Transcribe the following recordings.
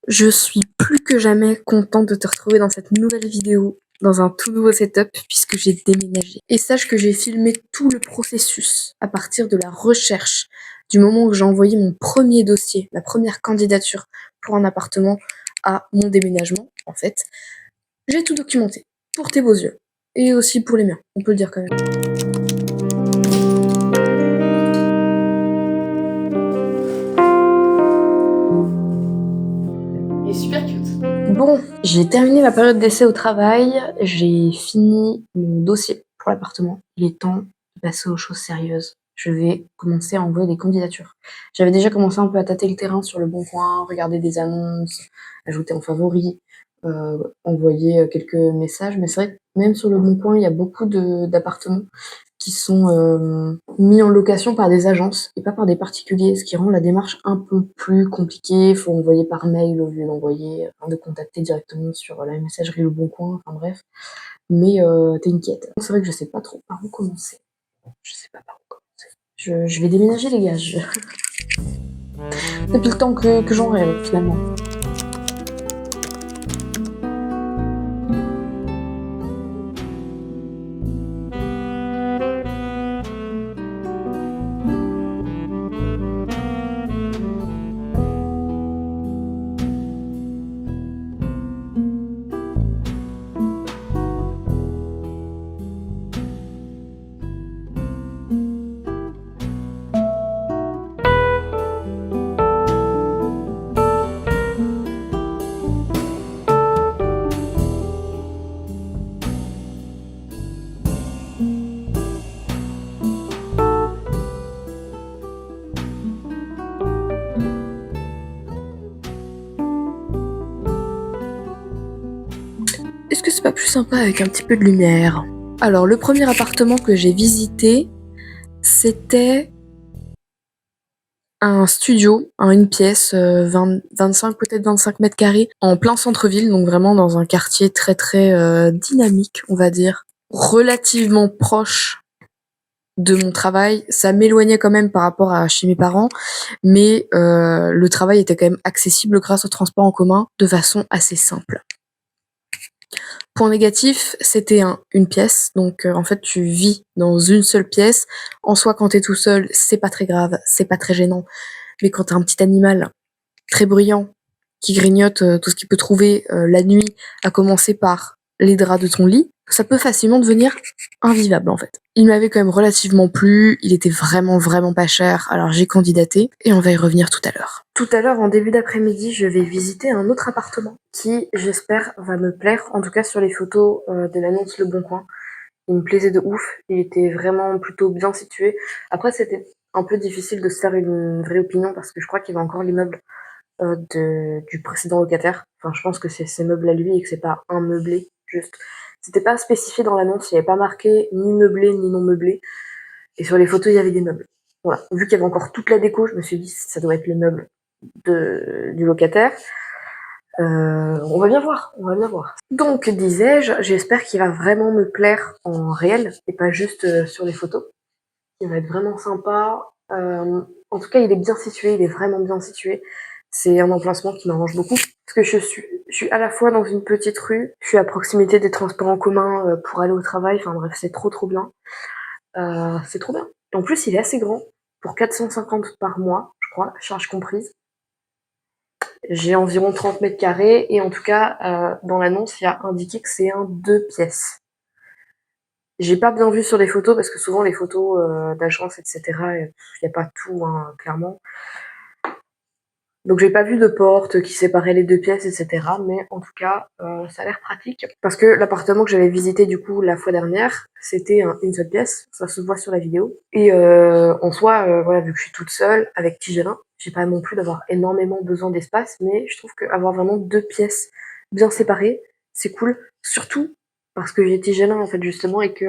Je suis plus que jamais contente de te retrouver dans cette nouvelle vidéo, dans un tout nouveau setup, puisque j'ai déménagé. Et sache que j'ai filmé tout le processus, à partir de la recherche, du moment où j'ai envoyé mon premier dossier, ma première candidature pour un appartement, à mon déménagement, en fait. J'ai tout documenté, pour tes beaux yeux, et aussi pour les miens, on peut le dire quand même. Il est super cute. Bon, j'ai terminé ma période d'essai au travail, j'ai fini mon dossier pour l'appartement. Il est temps de passer aux choses sérieuses. Je vais commencer à envoyer des candidatures. J'avais déjà commencé un peu à tâter le terrain sur le bon coin, regarder des annonces, ajouter en favori, envoyer quelques messages, mais c'est vrai que même sur le bon coin, il y a beaucoup d'appartements qui sont mis en location par des agences et pas par des particuliers, ce qui rend la démarche un peu plus compliquée. Il faut envoyer par mail au lieu de contacter directement sur la messagerie Le Bon Coin, enfin bref. Mais t'es inquiète. C'est vrai que je sais pas trop par où commencer. Je sais pas par où commencer. Je vais déménager les gars. Depuis le temps que j'en rêve finalement. Est-ce que c'est pas plus sympa avec un petit peu de lumière? Alors, le premier appartement que j'ai visité, c'était un studio, une pièce, 25, peut-être 25 mètres carrés, en plein centre-ville, donc vraiment dans un quartier très dynamique, on va dire. Relativement proche de mon travail. Ça m'éloignait quand même par rapport à chez mes parents, mais le travail était quand même accessible grâce au transport en commun de façon assez simple. Point négatif, c'était une pièce, donc en fait tu vis dans une seule pièce. En soi, quand t'es tout seul, c'est pas très grave, c'est pas très gênant. Mais quand t'as un petit animal très bruyant qui grignote tout ce qu'il peut trouver la nuit, à commencer par les draps de ton lit, ça peut facilement devenir invivable en fait. Il m'avait quand même relativement plu, il était vraiment pas cher, alors j'ai candidaté et on va y revenir tout à l'heure. Tout à l'heure, en début d'après-midi, je vais visiter un autre appartement qui, j'espère, va me plaire, en tout cas sur les photos de l'annonce Le Bon Coin. Il me plaisait de ouf, il était vraiment plutôt bien situé. Après, c'était un peu difficile de se faire une vraie opinion parce que je crois qu'il y avait encore l'immeuble du précédent locataire. Enfin, je pense que c'est ses meubles à lui et que c'est pas un meublé, juste. C'était pas spécifié dans l'annonce, il n'y avait pas marqué ni meublé ni non meublé. Et sur les photos, il y avait des meubles. Voilà. Vu qu'il y avait encore toute la déco, je me suis dit, ça doit être les meubles du locataire. On va bien voir, on va bien voir. Donc, disais-je, j'espère qu'il va vraiment me plaire en réel et pas juste sur les photos. Il va être vraiment sympa. En tout cas, il est bien situé, il est vraiment bien situé. C'est un emplacement qui m'arrange beaucoup parce que je suis à la fois dans une petite rue, je suis à proximité des transports en commun pour aller au travail. Enfin bref, c'est trop bien. C'est trop bien. En plus, il est assez grand pour 450 par mois, je crois, charge comprise. J'ai environ 30 mètres carrés et en tout cas, dans l'annonce, il y a indiqué que c'est un 2 pièces. J'ai pas bien vu sur les photos parce que souvent les photos d'agence, etc., il n'y a pas tout, hein, clairement. Donc j'ai pas vu de porte qui séparait les deux pièces, etc. Mais en tout cas, ça a l'air pratique. Parce que l'appartement que j'avais visité du coup la fois dernière, c'était une seule pièce, ça se voit sur la vidéo. Et en soi, voilà, vu que je suis toute seule, avec Tigelin, j'ai pas non plus d'avoir énormément besoin d'espace, mais je trouve qu'avoir vraiment deux pièces bien séparées, c'est cool. Surtout parce que j'ai Tigelin en fait justement et que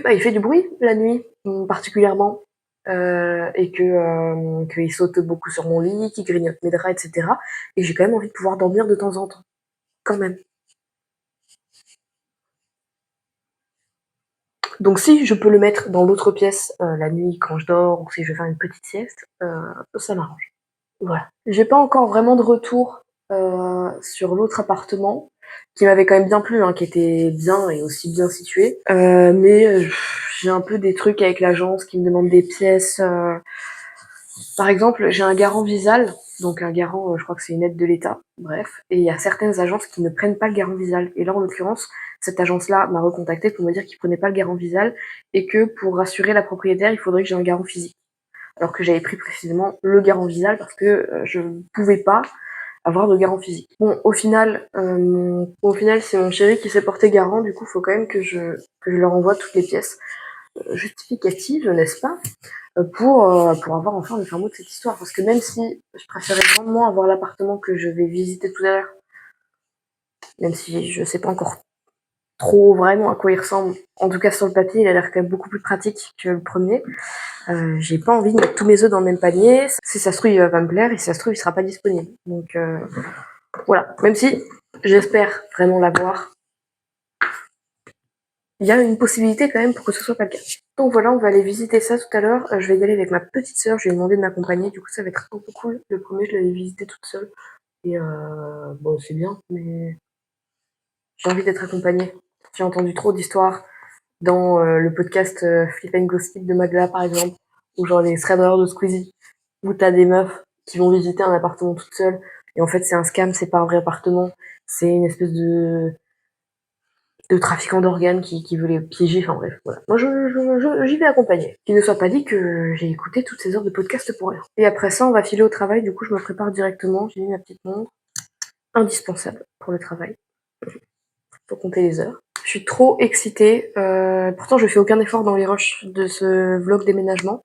bah, il fait du bruit la nuit particulièrement et qu'il saute beaucoup sur mon lit, qu'il grignote mes draps, etc. Et j'ai quand même envie de pouvoir dormir de temps en temps, quand même. Donc si je peux le mettre dans l'autre pièce la nuit quand je dors, ou si je vais faire une petite sieste, ça m'arrange. Voilà. J'ai pas encore vraiment de retour sur l'autre appartement, qui m'avait quand même bien plu, hein, qui était bien et aussi bien situé. Mais j'ai un peu des trucs avec l'agence qui me demandent des pièces. Par exemple, j'ai un garant Visal, donc un garant, je crois que c'est une aide de l'État, bref. Et il y a certaines agences qui ne prennent pas le garant Visal. Et là, en l'occurrence, cette agence-là m'a recontacté pour me dire qu'ils prenaient pas le garant Visal et que pour rassurer la propriétaire, il faudrait que j'ai un garant physique. Alors que j'avais pris précisément le garant Visal parce que je ne pouvais pas avoir de garant physique. Bon, au final, c'est mon chéri qui s'est porté garant, du coup, faut quand même que je leur envoie toutes les pièces justificatives, n'est-ce pas, pour avoir enfin le fin mot de cette histoire. Parce que même si je préférais grandement avoir l'appartement que je vais visiter tout à l'heure, même si je sais pas encore trop vraiment à quoi il ressemble, en tout cas sur le papier, il a l'air quand même beaucoup plus pratique que le premier. J'ai pas envie de mettre tous mes œufs dans le même panier. Si ça se trouve, il va pas me plaire, et si ça se trouve, il sera pas disponible. Donc voilà. Même si j'espère vraiment l'avoir, il y a une possibilité quand même pour que ce soit pas le cas. Donc voilà, on va aller visiter ça tout à l'heure. Je vais y aller avec ma petite sœur, je lui ai demandé de m'accompagner, du coup ça va être un peu cool. Le premier, je l'avais visité toute seule. Et bon, c'est bien, mais j'ai envie d'être accompagnée. J'ai entendu trop d'histoires dans le podcast Flip and Gossip de Magla, par exemple, ou genre les threaders de Squeezie, où t'as des meufs qui vont visiter un appartement toutes seules, et en fait c'est un scam, c'est pas un vrai appartement, c'est une espèce de trafiquant d'organes qui veut les piéger, enfin bref, voilà. Moi j'y vais accompagner. Qu'il ne soit pas dit que j'ai écouté toutes ces heures de podcast pour rien. Et après ça, on va filer au travail, du coup je me prépare directement, j'ai mis ma petite montre, indispensable pour le travail. Faut compter les heures. Je suis trop excitée. Pourtant, je fais aucun effort dans les rushs de ce vlog déménagement.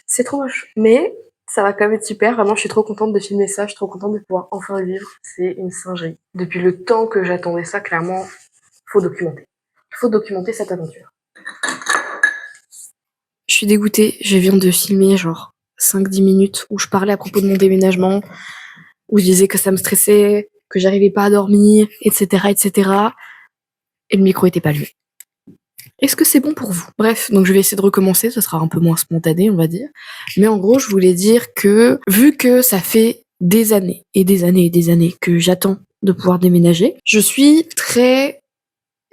C'est trop moche. Mais ça va quand même être super. Vraiment, je suis trop contente de filmer ça. Je suis trop contente de pouvoir enfin le vivre. C'est une singerie. Depuis le temps que j'attendais ça, clairement, faut documenter. Faut documenter cette aventure. Je suis dégoûtée. Je viens de filmer genre 5-10 minutes où je parlais à propos de mon déménagement, où je disais que ça me stressait, que j'arrivais pas à dormir, etc., etc. Et le micro était pas allumé. Est-ce que c'est bon pour vous? Bref, donc je vais essayer de recommencer, ce sera un peu moins spontané, on va dire. Mais en gros, je voulais dire que, vu que ça fait des années et des années et des années que j'attends de pouvoir déménager, je suis très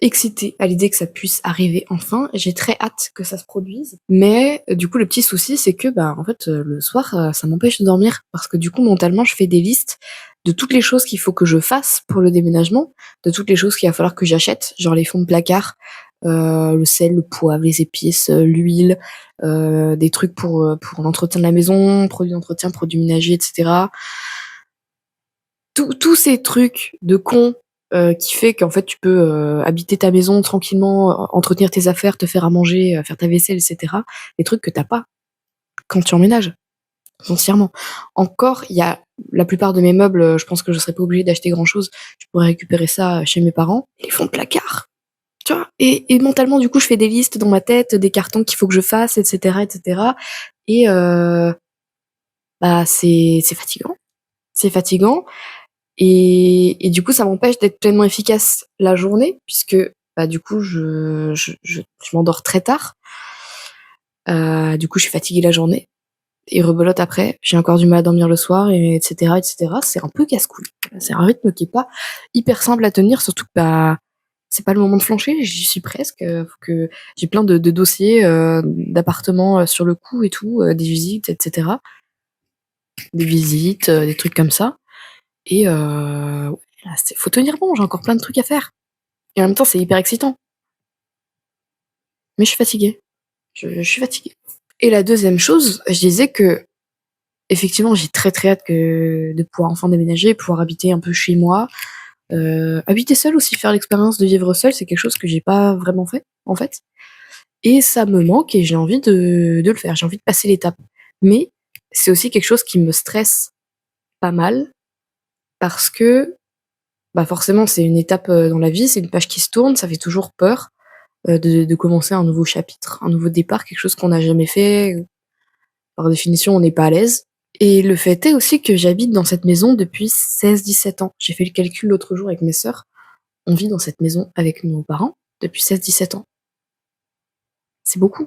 excitée à l'idée que ça puisse arriver enfin. J'ai très hâte que ça se produise. Mais du coup, le petit souci, c'est que en fait, le soir, ça m'empêche de dormir parce que du coup, mentalement, je fais des listes de toutes les choses qu'il faut que je fasse pour le déménagement, de toutes les choses qu'il va falloir que j'achète, genre les fonds de placard, le sel, le poivre, les épices, l'huile, des trucs pour l'entretien de la maison, produits d'entretien, produits ménagers, etc. Tous ces trucs de con qui fait qu'en fait tu peux habiter ta maison tranquillement, entretenir tes affaires, te faire à manger, faire ta vaisselle, etc. Des trucs que t'as pas quand tu emménages, foncièrement. Encore, il y a la plupart de mes meubles, je pense que je serais pas obligée d'acheter grand chose. Je pourrais récupérer ça chez mes parents. Et les fonds de placard, tu vois. Et mentalement, du coup, je fais des listes dans ma tête, des cartons qu'il faut que je fasse, etc., etc. Et c'est fatigant. C'est fatigant. Et du coup, ça m'empêche d'être pleinement efficace la journée, puisque du coup, je m'endors très tard. Du coup, je suis fatiguée la journée. Et rebelote après, j'ai encore du mal à dormir le soir, et etc., etc. C'est un peu casse-couille. C'est un rythme qui est pas hyper simple à tenir, surtout que c'est pas le moment de flancher, j'y suis presque. Faut que j'ai plein de dossiers d'appartements sur le coup et tout, des visites, etc. Des visites, des trucs comme ça. Et ouais, faut tenir bon, j'ai encore plein de trucs à faire. Et en même temps, c'est hyper excitant. Mais je suis fatiguée. Je suis fatiguée. Et la deuxième chose, je disais que, effectivement, j'ai très très hâte de pouvoir enfin déménager, pouvoir habiter un peu chez moi. Habiter seule aussi, faire l'expérience de vivre seule, c'est quelque chose que j'ai pas vraiment fait, en fait. Et ça me manque et j'ai envie de le faire. J'ai envie de passer l'étape. Mais c'est aussi quelque chose qui me stresse pas mal parce que forcément, c'est une étape dans la vie, c'est une page qui se tourne, ça fait toujours peur de commencer un nouveau chapitre, un nouveau départ, quelque chose qu'on n'a jamais fait. Par définition, on n'est pas à l'aise. Et le fait est aussi que j'habite dans cette maison depuis 16-17 ans. J'ai fait le calcul l'autre jour avec mes sœurs. On vit dans cette maison avec nos parents depuis 16-17 ans. C'est beaucoup.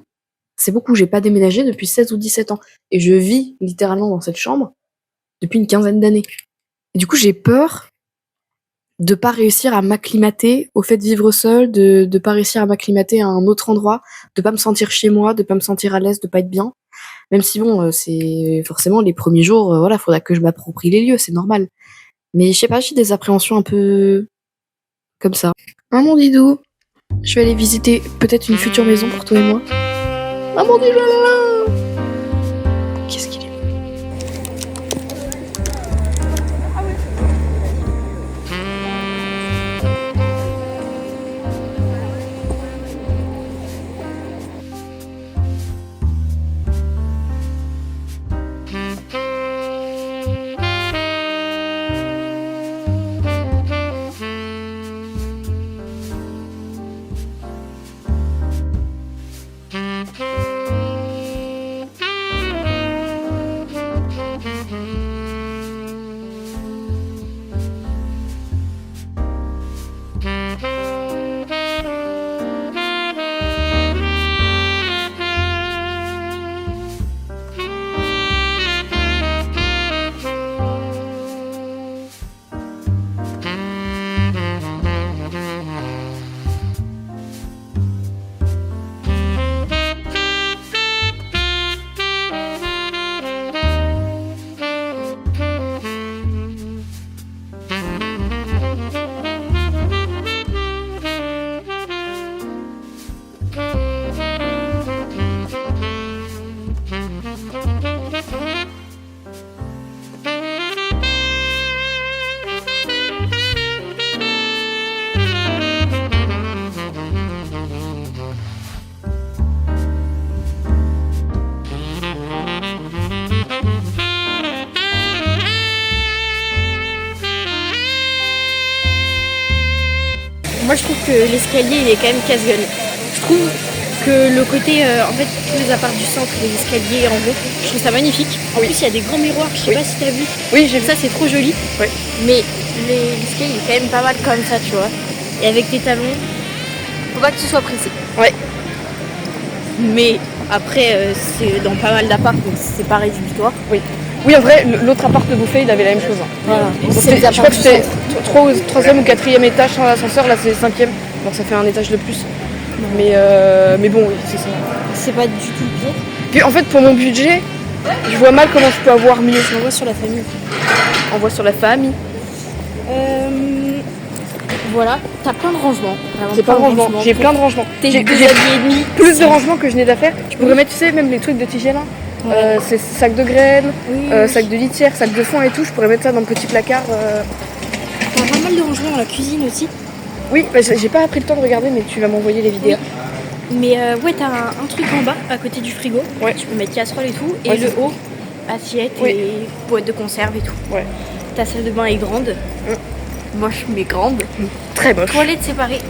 C'est beaucoup. J'ai pas déménagé depuis 16 ou 17 ans. Et je vis littéralement dans cette chambre depuis une quinzaine d'années. Et du coup, j'ai peur de pas réussir à m'acclimater au fait de vivre seule, de pas réussir à m'acclimater à un autre endroit, de pas me sentir chez moi, de pas me sentir à l'aise, de pas être bien. Même si bon, c'est forcément les premiers jours, voilà, faudra que je m'approprie les lieux, c'est normal. Mais je sais pas, j'ai des appréhensions un peu comme ça. Ah mon Didou, je vais aller visiter peut-être une future maison pour toi et moi. Ah mon Didou, là là. Qu'est-ce qu'il est? Moi je trouve que l'escalier il est quand même casse-gueule. Je trouve que le côté, en fait, tous les apparts du centre, les escaliers en haut, je trouve ça magnifique. En plus il y a des grands miroirs, je sais pas si t'as vu. Oui, j'ai vu. Ça c'est trop joli. Ouais. Mais l'escalier il est quand même pas mal comme ça, tu vois. Et avec tes talons, faut pas que tu sois pressé. Ouais. Mais après, c'est dans pas mal d'apparts, donc c'est pas rédhibitoire. Oui, en vrai, l'autre appart de Bouffet, il avait la même chose. Hein. Voilà. Je crois que c'était 3e ou 4e étage sans l'ascenseur, là c'est 5e, donc ça fait un étage de plus. Mais bon, oui, c'est ça. C'est pas du tout le pire. Puis en fait, pour mon budget, je vois mal comment je peux avoir mieux. On voit sur la famille. On voit sur la famille. Voilà, t'as plein de rangements. J'ai plein de rangements. J'ai plein de rangements. J'ai 2 habits et demi. Plus de rangements que je n'ai d'affaires. Je pourrais mettre, tu sais, même les trucs de tigelle. Ouais. C'est sac de graines, Oui. sac de litière, sac de foin et tout. Je pourrais mettre ça dans le petit placard. T'as pas mal de rangements dans la cuisine aussi. Oui, bah, j'ai pas pris le temps de regarder, mais tu vas m'envoyer les vidéos. Mais ouais, t'as un truc en bas, à côté du frigo. Ouais. Tu peux mettre casserole et tout. Et Ouais, le c'est haut, assiette Oui. et boîte de conserve et tout. Ouais. Ta salle de bain est grande. Moche mais grande. Très moche. Toilette séparée.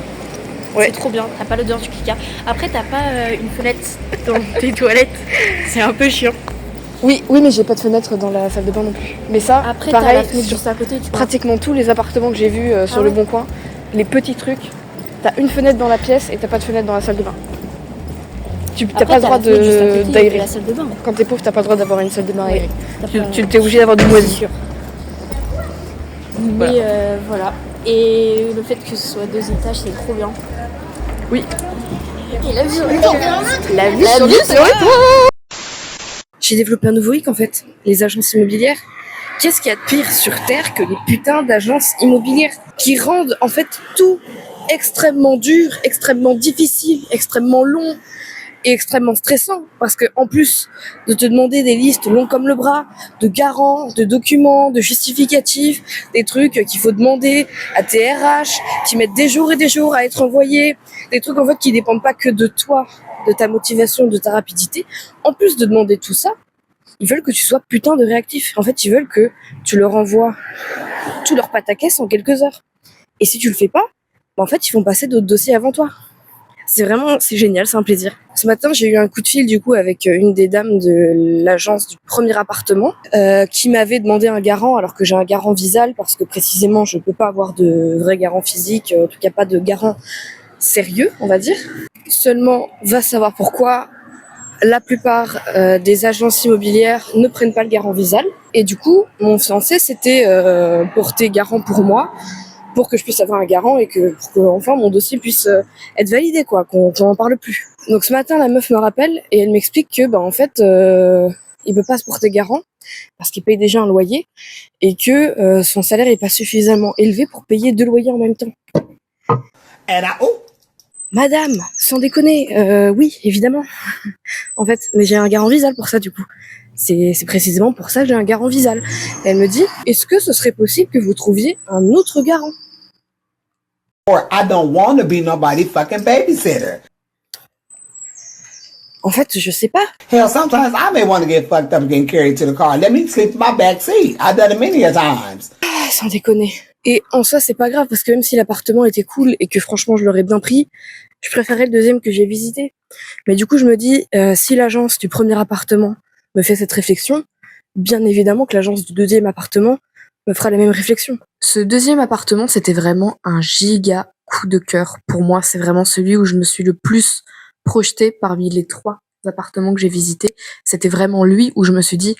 Ouais. C'est trop bien. T'as pas l'odeur du caca. Après, t'as pas une fenêtre dans tes toilettes. C'est un peu chiant. Oui, mais j'ai pas de fenêtre dans la salle de bain non plus. Mais ça, Après, t'as pareil, la fenêtre sur juste à côté. Tu vois. pratiquement tous les appartements que j'ai vus sur Ah le ouais. Bon Coin, les petits trucs, t'as une fenêtre dans la pièce et t'as pas de fenêtre dans la salle de bain. T'as Après, pas le droit la fenêtre juste à côté, d'aérer. la salle de bain. Quand t'es pauvre, t'as pas le droit d'avoir une salle de bain aérée. T'as Tu pas- t'es obligé d'avoir du moisi. C'est sûr. Mais voilà. Et le fait que ce soit 2 étages, c'est trop bien. Oui. Et la vue sur les La vue sur les toits. J'ai développé un nouveau hic en fait, les agences immobilières. Qu'est-ce qu'il y a de pire sur Terre que les putains d'agences immobilières qui rendent en fait tout extrêmement dur, extrêmement difficile, extrêmement long et extrêmement stressant parce que en plus de te demander des listes longues comme le bras, de garants, de documents, de justificatifs, des trucs qu'il faut demander à tes RH, qui mettent des jours et des jours à être envoyés, des trucs en fait qui dépendent pas que de toi, de ta motivation, de ta rapidité. En plus de demander tout ça, ils veulent que tu sois putain de réactif. En fait, ils veulent que tu leur envoies tout leur pataquès en quelques heures. Et si tu le fais pas, bah en fait, ils font passer d'autres dossiers avant toi. C'est génial, c'est un plaisir. Ce matin, j'ai eu un coup de fil du coup avec une des dames de l'agence du premier appartement qui m'avait demandé un garant alors que j'ai un garant Visal parce que précisément je peux pas avoir de vrai garant physique, en tout cas pas de garant sérieux, on va dire. Seulement, va savoir pourquoi la plupart des agences immobilières ne prennent pas le garant Visal. Et du coup, mon fiancé s'était porté garant pour moi pour que je puisse avoir un garant et pour que enfin mon dossier puisse être validé, quoi, qu'on n'en parle plus. Donc ce matin, la meuf me rappelle et elle m'explique que en fait, il peut pas se porter garant parce qu'il paye déjà un loyer et que son salaire est pas suffisamment élevé pour payer 2 loyers en même temps. Madame, sans déconner, oui, évidemment. En fait, mais j'ai un garant Visal pour ça, du coup. C'est précisément pour ça que j'ai un garant Visal. Elle me dit, est-ce que ce serait possible que vous trouviez un autre garant? Or I don't want to be nobody's fucking babysitter. En fait, je sais pas. Hell, sometimes I may want to get fucked up and get carried to the car. Let me sleep in my back seat. I've done it many a times. Ah, sans déconner. Et en soi, c'est pas grave, parce que même si l'appartement était cool et que franchement je l'aurais bien pris, je préférais le deuxième que j'ai visité. Mais du coup, je me dis, si l'agence du premier appartement me fait cette réflexion, bien évidemment que l'agence du deuxième appartement me fera la même réflexion. Ce deuxième appartement, c'était vraiment un giga coup de cœur. Pour moi, c'est vraiment celui où je me suis le plus projetée parmi les 3 appartements que j'ai visités. C'était vraiment lui où je me suis dit,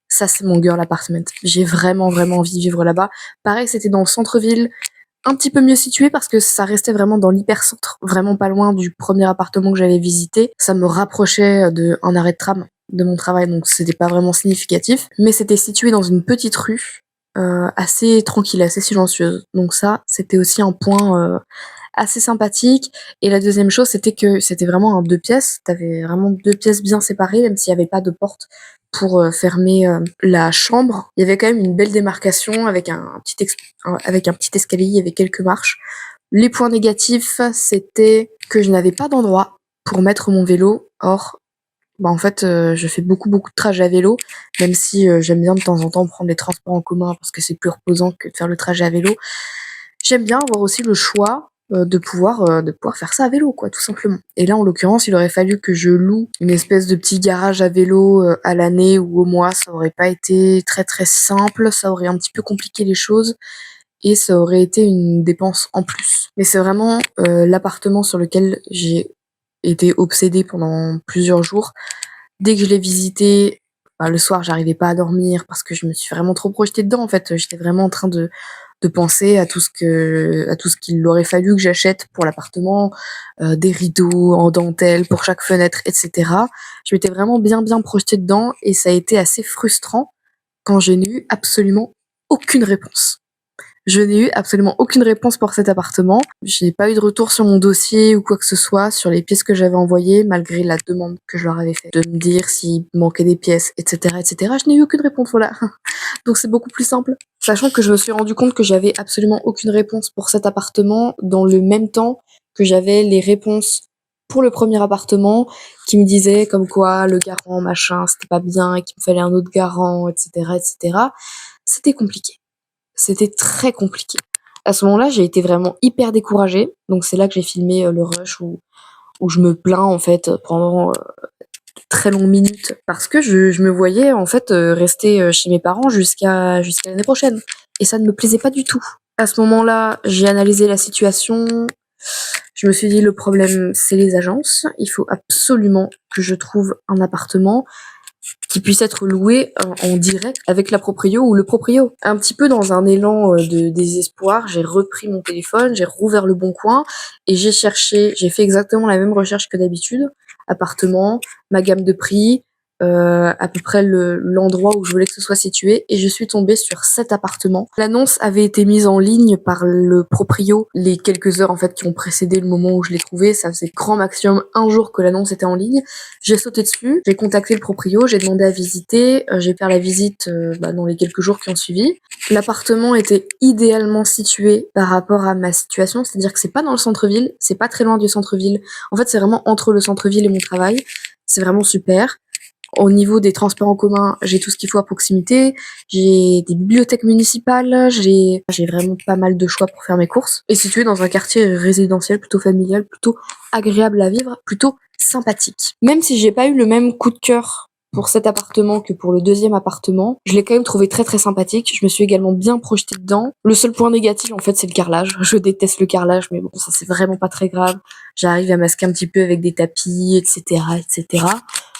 ça c'est mon girl apartment. J'ai vraiment envie de vivre là-bas. Pareil, c'était dans le centre-ville, un petit peu mieux situé parce que ça restait vraiment dans l'hypercentre, vraiment pas loin du premier appartement que j'avais visité. Ça me rapprochait d'un arrêt de tram de mon travail, donc c'était pas vraiment significatif. Mais c'était situé dans une petite rue, assez tranquille, assez silencieuse. Donc ça, c'était aussi un point assez sympathique. Et la deuxième chose, c'était que c'était vraiment un 2 pièces. T'avais vraiment 2 pièces bien séparées, même s'il n'y avait pas de porte pour fermer la chambre. Il y avait quand même une belle démarcation avec un petit escalier, il y avait quelques marches. Les points négatifs, c'était que je n'avais pas d'endroit pour mettre mon vélo. Or, en fait, je fais beaucoup de trajets à vélo, même si j'aime bien de temps en temps prendre les transports en commun parce que c'est plus reposant que de faire le trajet à vélo. J'aime bien avoir aussi le choix de pouvoir faire ça à vélo, quoi, tout simplement. Et là, en l'occurrence, il aurait fallu que je loue une espèce de petit garage à vélo à l'année ou au mois. Ça aurait pas été très très simple, ça aurait un petit peu compliqué les choses et ça aurait été une dépense en plus. Mais c'est vraiment l'appartement sur lequel j'ai été obsédée pendant plusieurs jours. Dès que je l'ai visité, le soir, j'arrivais pas à dormir parce que je me suis vraiment trop projetée dedans. En fait, j'étais vraiment en train de penser à tout ce qu'il aurait fallu que j'achète pour l'appartement, des rideaux en dentelle pour chaque fenêtre, etc. Je m'étais vraiment bien projetée dedans et ça a été assez frustrant quand je n'ai eu absolument aucune réponse. Je n'ai eu absolument aucune réponse pour cet appartement. Je n'ai pas eu de retour sur mon dossier ou quoi que ce soit, sur les pièces que j'avais envoyées, malgré la demande que je leur avais faite, de me dire s'il manquait des pièces, etc., etc. Je n'ai eu aucune réponse, voilà. Donc c'est beaucoup plus simple. Sachant que je me suis rendu compte que j'avais absolument aucune réponse pour cet appartement dans le même temps que j'avais les réponses pour le premier appartement qui me disaient comme quoi le garant, machin, c'était pas bien et qu'il me fallait un autre garant, etc., etc. C'était compliqué. C'était très compliqué. À ce moment-là, j'ai été vraiment hyper découragée. Donc c'est là que j'ai filmé le rush où je me plains en fait pendant de très longues minutes parce que je me voyais en fait rester chez mes parents jusqu'à l'année prochaine et ça ne me plaisait pas du tout. À ce moment-là, j'ai analysé la situation. Je me suis dit le problème c'est les agences. Il faut absolument que je trouve un appartement qui puisse être loué en direct avec la proprio ou le proprio. Un petit peu dans un élan de désespoir, j'ai repris mon téléphone, j'ai rouvert le Bon Coin et j'ai fait exactement la même recherche que d'habitude. Appartement, ma gamme de prix, à peu près l'endroit où je voulais que ce soit situé et je suis tombée sur 7 appartements. L'annonce avait été mise en ligne par le proprio les quelques heures en fait qui ont précédé le moment où je l'ai trouvé. Ça faisait grand maximum un jour que l'annonce était en ligne. J'ai sauté dessus, j'ai contacté le proprio, j'ai demandé à visiter, j'ai fait la visite dans les quelques jours qui ont suivi. L'appartement était idéalement situé par rapport à ma situation, c'est-à-dire que c'est pas dans le centre-ville, c'est pas très loin du centre-ville. En fait, c'est vraiment entre le centre-ville et mon travail. C'est vraiment super. Au niveau des transports en commun, j'ai tout ce qu'il faut à proximité. J'ai des bibliothèques municipales. J'ai vraiment pas mal de choix pour faire mes courses. Et situé dans un quartier résidentiel, plutôt familial, plutôt agréable à vivre, plutôt sympathique. Même si j'ai pas eu le même coup de cœur pour cet appartement que pour le deuxième appartement, je l'ai quand même trouvé très très sympathique. Je me suis également bien projetée dedans. Le seul point négatif, en fait, c'est le carrelage. Je déteste le carrelage, mais bon, ça c'est vraiment pas très grave. J'arrive à masquer un petit peu avec des tapis, etc., etc.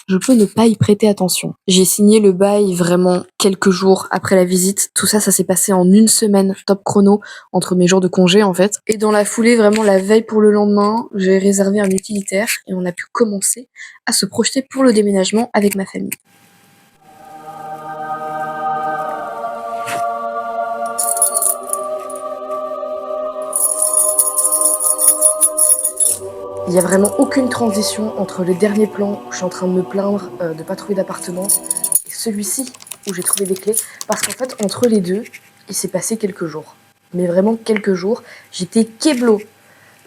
je peux ne pas y prêter attention. J'ai signé le bail vraiment quelques jours après la visite. Tout ça, ça s'est passé en une semaine, top chrono, entre mes jours de congé en fait. Et dans la foulée, vraiment la veille pour le lendemain, j'ai réservé un utilitaire et on a pu commencer à se projeter pour le déménagement avec ma famille. Il n'y a vraiment aucune transition entre le dernier plan où je suis en train de me plaindre de pas trouver d'appartement et celui-ci où j'ai trouvé des clés. Parce qu'en fait, entre les deux, il s'est passé quelques jours. Mais vraiment quelques jours. J'étais keblo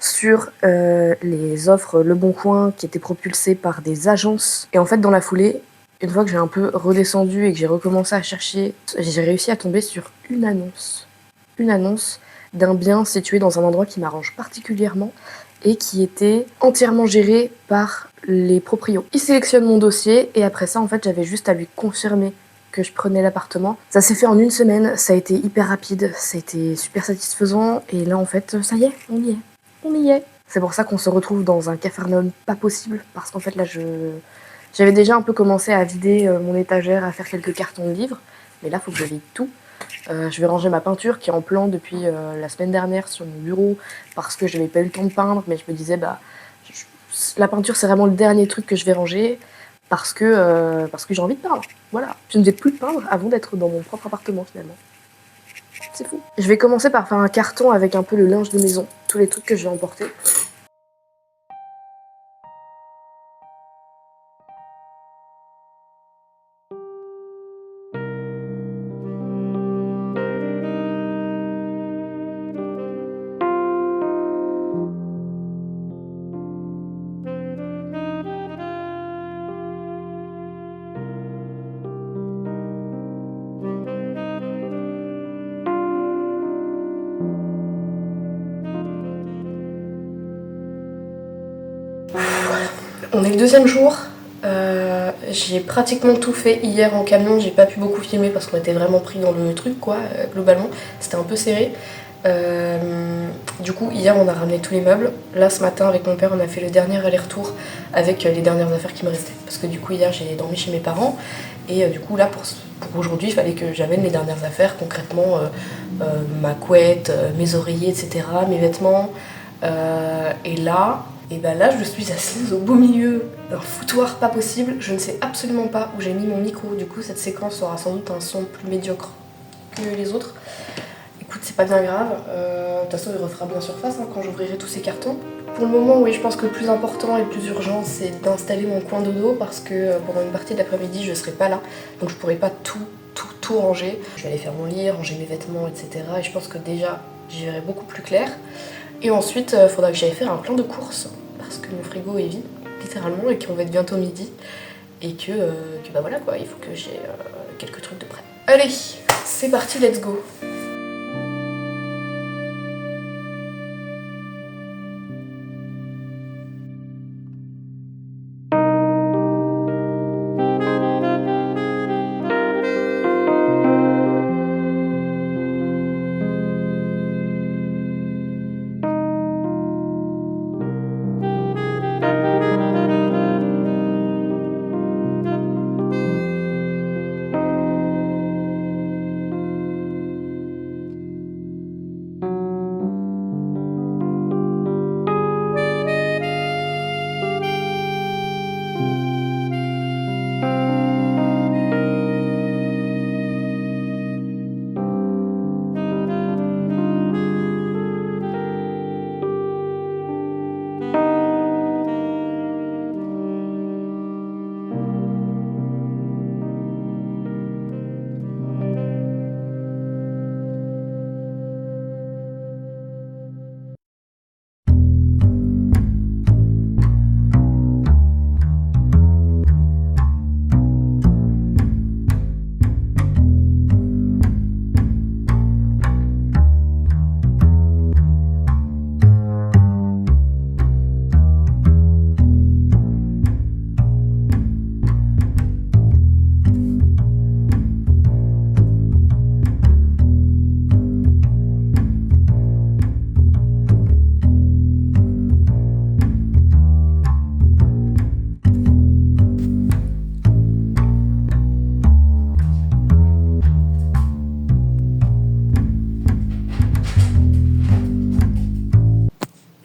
sur les offres Le Bon Coin qui étaient propulsées par des agences. Et en fait, dans la foulée, une fois que j'ai un peu redescendu et que j'ai recommencé à chercher, j'ai réussi à tomber sur une annonce. Une annonce d'un bien situé dans un endroit qui m'arrange particulièrement et qui était entièrement géré par les proprios. Il sélectionne mon dossier et après ça, en fait, j'avais juste à lui confirmer que je prenais l'appartement. Ça s'est fait en une semaine, ça a été hyper rapide, ça a été super satisfaisant et là, en fait, ça y est, on y est. On y est. C'est pour ça qu'on se retrouve dans un capharnaüm pas possible parce qu'en fait, là, j'avais déjà un peu commencé à vider mon étagère, à faire quelques cartons de livres, mais là, faut que je vide tout. Je vais ranger ma peinture qui est en plan depuis la semaine dernière sur mon bureau parce que je n'avais pas eu le temps de peindre, mais je me disais la peinture c'est vraiment le dernier truc que je vais ranger parce que j'ai envie de peindre. Voilà, je ne vais plus peindre avant d'être dans mon propre appartement finalement. C'est fou. Je vais commencer par faire un carton avec un peu le linge de maison, tous les trucs que je vais emporter. On est le deuxième jour, j'ai pratiquement tout fait hier en camion, j'ai pas pu beaucoup filmer parce qu'on était vraiment pris dans le truc quoi, globalement, c'était un peu serré. Du coup hier on a ramené tous les meubles, là ce matin avec mon père on a fait le dernier aller-retour avec les dernières affaires qui me restaient. Parce que du coup hier j'ai dormi chez mes parents et du coup là pour aujourd'hui il fallait que j'amène les dernières affaires, concrètement ma couette, mes oreillers etc, mes vêtements et là... Et ben là, je suis assise au beau milieu d'un foutoir pas possible. Je ne sais absolument pas où j'ai mis mon micro. Du coup, cette séquence aura sans doute un son plus médiocre que les autres. Écoute, c'est pas bien grave. De toute façon, il refera bien surface quand j'ouvrirai tous ces cartons. Pour le moment, oui, je pense que le plus important et le plus urgent, c'est d'installer mon coin dodo parce que pendant une partie de l'après-midi, je serai pas là. Donc je pourrai pas tout ranger. Je vais aller faire mon lit, ranger mes vêtements, etc. Et je pense que déjà, j'y verrai beaucoup plus clair. Et ensuite, il faudra que j'aille faire un plan de courses parce que mon frigo est vide, littéralement, et qu'on va être bientôt midi. Et que bah voilà quoi, il faut que j'ai quelques trucs de prêt. Allez, c'est parti, let's go!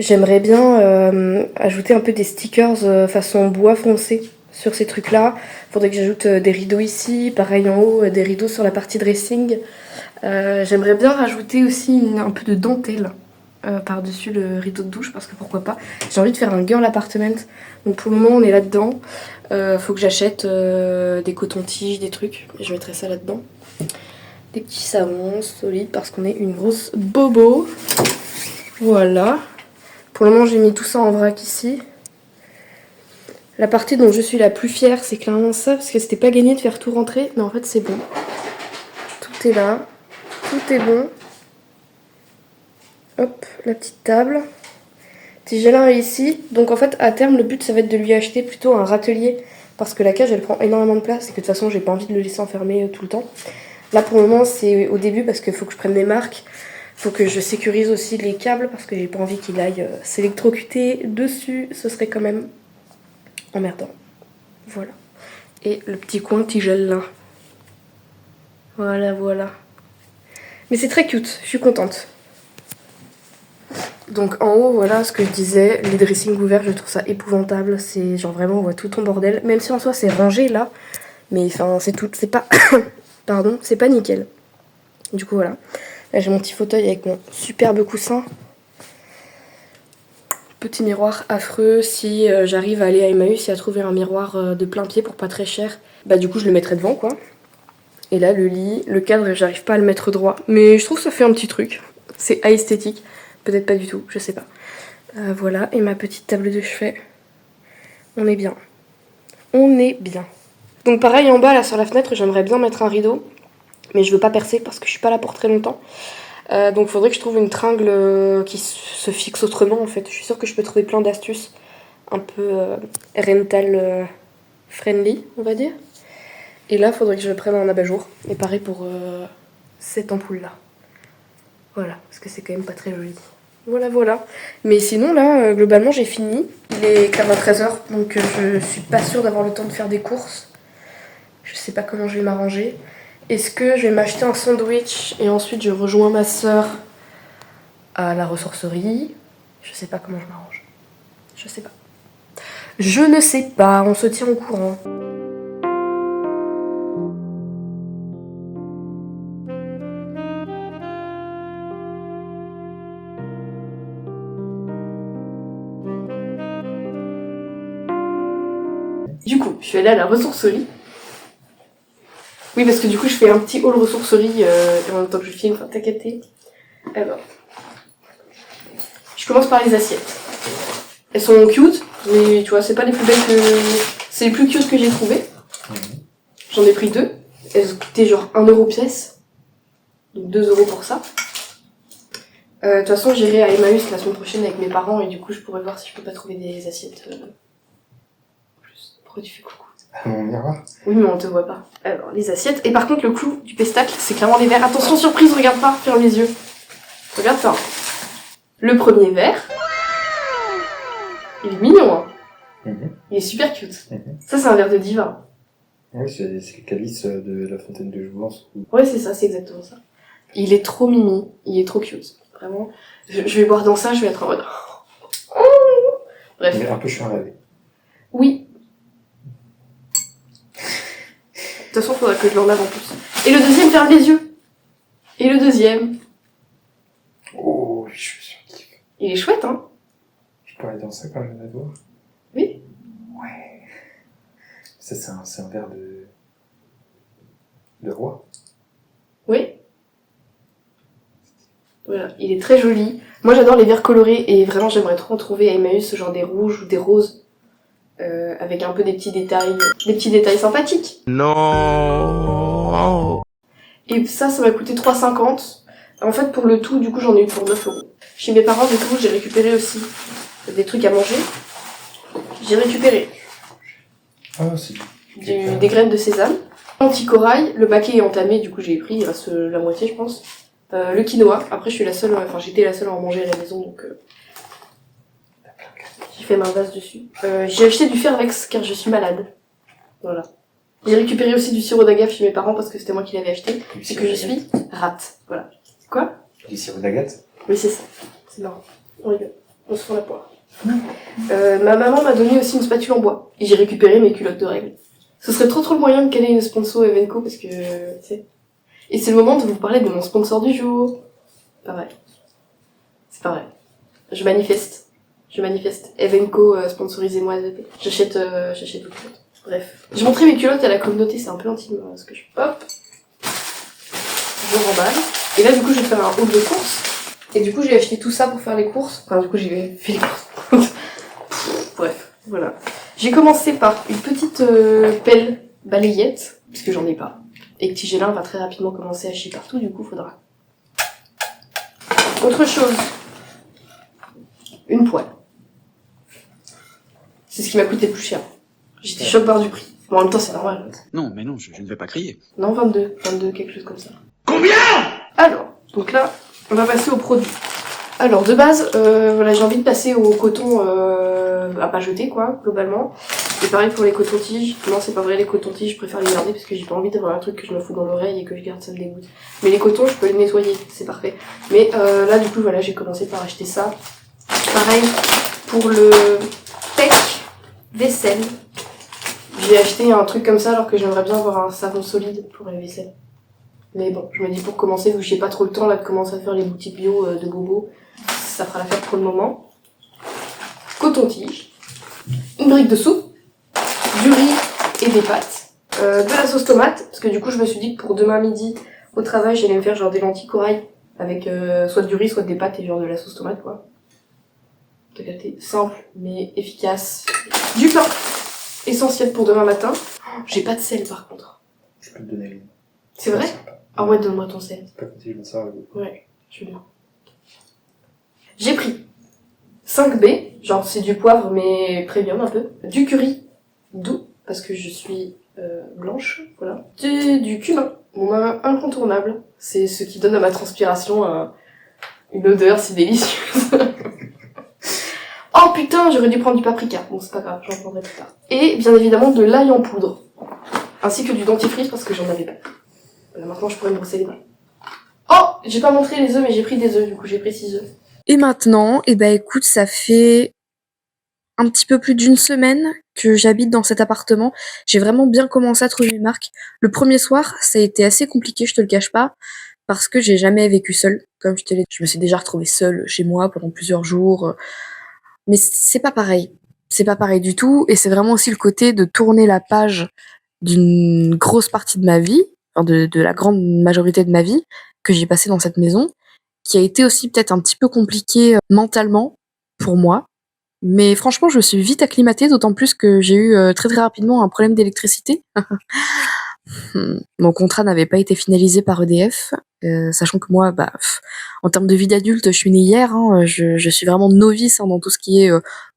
J'aimerais bien ajouter un peu des stickers façon bois foncé sur ces trucs-là. Faudrait que j'ajoute des rideaux ici, pareil en haut, des rideaux sur la partie dressing. J'aimerais bien rajouter aussi un peu de dentelle par-dessus le rideau de douche parce que pourquoi pas. J'ai envie de faire un girl apartment. Donc pour le moment on est là-dedans. Faut que j'achète des cotons-tiges, des trucs. Et je mettrai ça là-dedans. Des petits savons solides parce qu'on est une grosse bobo. Voilà. Pour le moment, j'ai mis tout ça en vrac ici. La partie dont je suis la plus fière, c'est clairement ça, parce que c'était pas gagné de faire tout rentrer, mais en fait, c'est bon. Tout est là. Tout est bon. Hop, la petite table. Petit gélin est ici. Donc en fait, à terme, le but, ça va être de lui acheter plutôt un râtelier, parce que la cage, elle prend énormément de place, et que de toute façon, j'ai pas envie de le laisser enfermé tout le temps. Là, pour le moment, c'est au début, parce qu'il faut que je prenne des marques. Faut que je sécurise aussi les câbles parce que j'ai pas envie qu'il aille s'électrocuter dessus, ce serait quand même emmerdant. Voilà. Et le petit coin tigelle là. Voilà, voilà. Mais c'est très cute, je suis contente. Donc en haut, voilà ce que je disais, les dressings ouverts, je trouve ça épouvantable. C'est genre vraiment, on voit tout ton bordel. Même si en soi c'est rangé là, mais enfin c'est tout, c'est pas... Pardon, c'est pas nickel. Du coup voilà. Là j'ai mon petit fauteuil avec mon superbe coussin. Petit miroir affreux. Si j'arrive à aller à Emmaüs et à trouver un miroir de plein pied pour pas très cher, bah du coup je le mettrai devant quoi. Et là le lit, le cadre j'arrive pas à le mettre droit. Mais je trouve que ça fait un petit truc. C'est esthétique. Peut-être pas du tout, je sais pas. Voilà, et ma petite table de chevet. On est bien. On est bien. Donc pareil en bas là sur la fenêtre, j'aimerais bien mettre un rideau. Mais je veux pas percer parce que je suis pas là pour très longtemps. Donc faudrait que je trouve une tringle qui se fixe autrement en fait. Je suis sûre que je peux trouver plein d'astuces un peu rental friendly, on va dire. Et là, faudrait que je prenne un abat-jour. Et pareil pour cette ampoule là. Voilà, parce que c'est quand même pas très joli. Voilà, voilà. Mais sinon là, globalement j'ai fini. Il est clairement 13h, donc je suis pas sûre d'avoir le temps de faire des courses. Je sais pas comment je vais m'arranger. Est-ce que je vais m'acheter un sandwich et ensuite je rejoins ma soeur à la ressourcerie? Je sais pas comment je m'arrange. Je sais pas. Je ne sais pas, on se tient au courant. Du coup, je suis allée à la ressourcerie. Oui, parce que du coup, je fais un petit haul ressourcerie en même temps que je filme, enfin, t'as capté. Alors, je commence par les assiettes. Elles sont cute, mais tu vois, c'est pas les plus belles que... C'est les plus cute que j'ai trouvées. J'en ai pris 2. Elles coûtaient genre 1€ pièce. Donc 2€ pour ça. De toute façon, j'irai à Emmaüs la semaine prochaine avec mes parents et du coup, je pourrais voir si je peux pas trouver des assiettes plus. Pourquoi tu fais coucou? Mon miroir. Oui, mais on te voit pas. Alors, les assiettes. Et par contre, le clou du pestacle, c'est clairement les verres. Attention, surprise, regarde pas, ferme les yeux. Regarde ça. Le premier verre. Il est mignon, hein. Il est super cute. Ça, c'est un verre de diva. Oui, c'est le calice de la fontaine de jouvence. Ouais, c'est ça, c'est exactement ça. Il est trop mimi, il est trop cute. Vraiment. Je vais boire dans ça, je vais être en mode... Bref. Mais un peu chiant à laver. Oui. De toute façon, faudra que je l'en lave en plus. Et le deuxième, ferme les yeux. Et le deuxième. Oh, je suis sûr. Il est chouette, hein. Je peux aller dans ça quand même, à voir. Oui. Ouais. Ça, c'est un verre de roi. Oui. Voilà, il est très joli. Moi, j'adore les verres colorés et vraiment, j'aimerais trop en trouver à Emmaüs, genre des rouges ou des roses. Avec un peu des petits détails sympathiques. Non. Et ça m'a coûté 3,50. En fait, pour le tout, du coup, j'en ai eu pour 9€. Chez mes parents, du coup, j'ai récupéré aussi des trucs à manger. J'ai récupéré Ah, c'est des graines de sésame, anti-corail, le paquet est entamé, du coup, j'ai pris, il reste la moitié, je pense. Le quinoa, après, j'étais la seule à en manger à la maison, donc j'ai fait ma base dessus. J'ai acheté du Fervex, car je suis malade. Voilà. J'ai récupéré aussi du sirop d'agave chez mes parents, parce que c'était moi qui l'avais acheté, et que je suis rate. Voilà. Quoi? Du sirop d'agate. Oui, c'est ça. C'est marrant. On rigole. On se fend la poire. Ma maman m'a donné aussi une spatule en bois. Et j'ai récupéré mes culottes de règles. Ce serait trop le moyen de caler une sponsor Evenco parce que, tu sais. Et c'est le moment de vous parler de mon sponsor du jour. Pas vrai. C'est pas vrai. Je manifeste. Evenco, sponsorisez-moi. J'achète vos culottes. Bref. J'ai montré mes culottes à la communauté, c'est un peu intime ce que je fais. Hop. Je remballe. Et là, du coup, je vais faire un haul de courses. Et du coup, j'ai acheté tout ça pour faire les courses. Enfin, du coup, j'ai fait les courses. Bref, voilà. J'ai commencé par une petite pelle balayette, puisque j'en ai pas. Et que Tigélin va très rapidement commencer à chier partout, du coup, faudra. Autre chose. Une poêle. C'est ce qui m'a coûté le plus cher. J'étais choquée par du prix. Bon, en même temps, c'est normal. Non, mais non, je ne vais pas crier. Non, 22, quelque chose comme ça. Combien? Alors, donc là, on va passer aux produits. Alors, de base, voilà, j'ai envie de passer au coton à pas jeter, quoi, globalement. Et pareil pour les cotons-tiges. Non, c'est pas vrai, les cotons-tiges, je préfère les garder parce que j'ai pas envie d'avoir un truc que je me fous dans l'oreille et que je garde, ça me dégoûte. Mais les cotons, je peux les nettoyer, c'est parfait. Mais là, du coup, voilà, j'ai commencé par acheter ça. Pareil, pour le tech vaisselle. J'ai acheté un truc comme ça alors que j'aimerais bien avoir un savon solide pour la vaisselle. Mais bon, je me dis pour commencer, vu que j'ai pas trop le temps là de commencer à faire les boutiques bio de Bobo, ça fera l'affaire pour le moment. Coton-tige, une brique de soupe, du riz et des pâtes, de la sauce tomate, parce que du coup je me suis dit que pour demain midi au travail j'allais me faire genre des lentilles corail avec soit du riz, soit des pâtes et genre de la sauce tomate quoi. T'as capté, simple mais efficace. Du pain, essentiel pour demain matin. J'ai pas de sel par contre. Je peux te donner le. C'est vrai? Ah ouais, donne-moi ton sel. C'est pas comme si je me sers. Ouais, je veux bien. J'ai pris 5B, genre c'est du poivre mais premium un peu, du curry doux, parce que je suis blanche, voilà. Du cumin, mon incontournable, c'est ce qui donne à ma transpiration une odeur si délicieuse. Oh putain, j'aurais dû prendre du paprika, bon c'est pas grave, j'en prendrai plus tard. Et bien évidemment de l'ail en poudre, ainsi que du dentifrice parce que j'en avais pas. Voilà, maintenant je pourrais me brosser les dents. Oh, j'ai pas montré les œufs mais j'ai pris des œufs, du coup j'ai pris 6 œufs. Et maintenant, eh ben écoute, ça fait un petit peu plus d'une semaine que j'habite dans cet appartement. J'ai vraiment bien commencé à trouver mes marques. Le premier soir, ça a été assez compliqué, je te le cache pas, parce que j'ai jamais vécu seule. Comme je te l'ai dit, je me suis déjà retrouvée seule chez moi pendant plusieurs jours. Mais c'est pas pareil. C'est pas pareil du tout. Et c'est vraiment aussi le côté de tourner la page d'une grosse partie de ma vie, enfin de la grande majorité de ma vie, que j'ai passé dans cette maison, qui a été aussi peut-être un petit peu compliqué mentalement pour moi. Mais franchement, je me suis vite acclimatée, d'autant plus que j'ai eu très très rapidement un problème d'électricité. Mon contrat n'avait pas été finalisé par EDF, sachant que moi, en termes de vie d'adulte, je suis née hier, hein, je suis vraiment novice dans tout ce qui est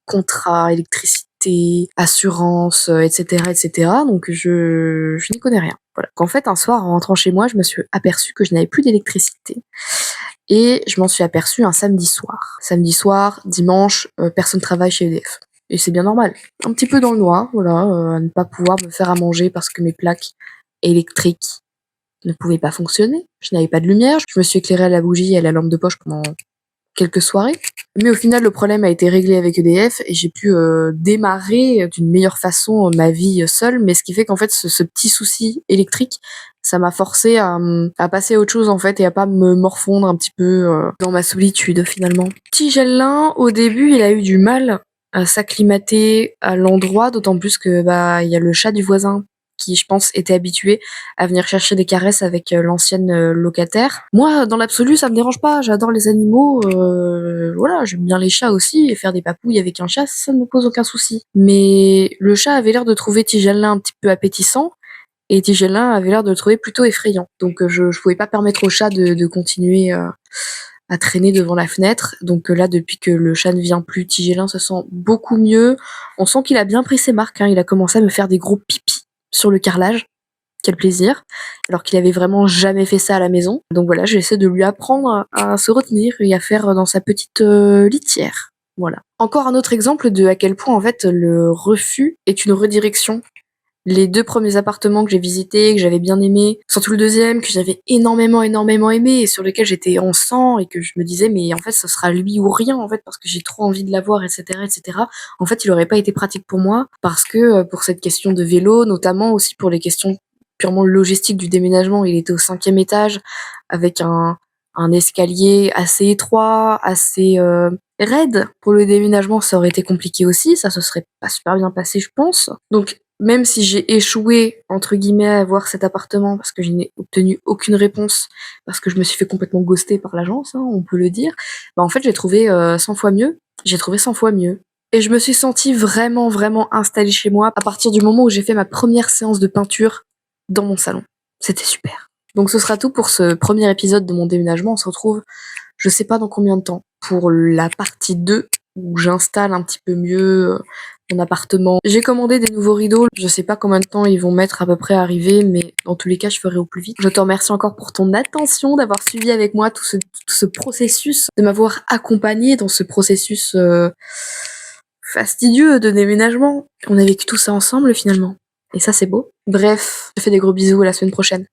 contrat, électricité, assurance, etc., etc. Donc je n'y connais rien. Voilà. Qu'en fait, un soir, en rentrant chez moi, je me suis aperçue que je n'avais plus d'électricité. Et je m'en suis aperçue un samedi soir. Samedi soir, dimanche, personne travaille chez EDF. Et c'est bien normal. Un petit peu dans le noir, voilà, à ne pas pouvoir me faire à manger parce que mes plaques électriques ne pouvaient pas fonctionner. Je n'avais pas de lumière. Je me suis éclairée à la bougie et à la lampe de poche pendant quelques soirées. Mais au final, le problème a été réglé avec EDF et j'ai pu démarrer d'une meilleure façon ma vie seule. Mais ce qui fait qu'en fait, ce petit souci électrique, ça m'a forcé à passer à autre chose en fait et à pas me morfondre un petit peu dans ma solitude finalement. Tigellin, au début, il a eu du mal à s'acclimater à l'endroit, d'autant plus que il y a le chat du voisin qui, je pense, était habitué à venir chercher des caresses avec l'ancienne locataire. Moi, dans l'absolu, ça me dérange pas. J'adore les animaux. Voilà, j'aime bien les chats aussi. Et faire des papouilles avec un chat, ça ne me pose aucun souci. Mais le chat avait l'air de trouver Tigellin un petit peu appétissant. Et Tigellin avait l'air de le trouver plutôt effrayant. Donc je pouvais pas permettre au chat de continuer à traîner devant la fenêtre. Donc là, depuis que le chat ne vient plus, Tigellin se sent beaucoup mieux. On sent qu'il a bien pris ses marques. Hein. Il a commencé à me faire des gros pipis sur le carrelage. Quel plaisir. Alors qu'il avait vraiment jamais fait ça à la maison. Donc voilà, j'essaie de lui apprendre à se retenir et à faire dans sa petite litière. Voilà. Encore un autre exemple de à quel point en fait le refus est une redirection Les 2 premiers appartements que j'ai visités, que j'avais bien aimés, surtout le deuxième que j'avais énormément, énormément aimé et sur lequel j'étais en sang et que je me disais: «Mais en fait, ce sera lui ou rien, en fait, parce que j'ai trop envie de l'avoir et cetera et cetera». En fait, il aurait pas été pratique pour moi parce que, pour cette question de vélo, notamment aussi pour les questions purement logistiques du déménagement. Il était au 5e étage avec un escalier assez étroit, assez, raide. Pour le déménagement, ça aurait été compliqué aussi, ça se serait pas super bien passé, je pense. Donc même si j'ai «échoué» entre guillemets à avoir cet appartement parce que je n'ai obtenu aucune réponse, parce que je me suis fait complètement ghoster par l'agence, hein, on peut le dire, bah, en fait, j'ai trouvé, 100 fois mieux. J'ai trouvé 100 fois mieux et je me suis sentie vraiment, vraiment installée chez moi à partir du moment où j'ai fait ma première séance de peinture dans mon salon. C'était super. Donc ce sera tout pour ce premier épisode de mon déménagement. On se retrouve, je sais pas dans combien de temps, pour la partie 2 où j'installe un petit peu mieux mon appartement. J'ai commandé des nouveaux rideaux. Je sais pas combien de temps ils vont mettre à peu près à arriver, mais dans tous les cas, je ferai au plus vite. Je te remercie encore pour ton attention, d'avoir suivi avec moi tout ce processus, de m'avoir accompagné dans ce processus fastidieux de déménagement. On a vécu tout ça ensemble finalement. Et ça, c'est beau. Bref, je te fais des gros bisous, à la semaine prochaine.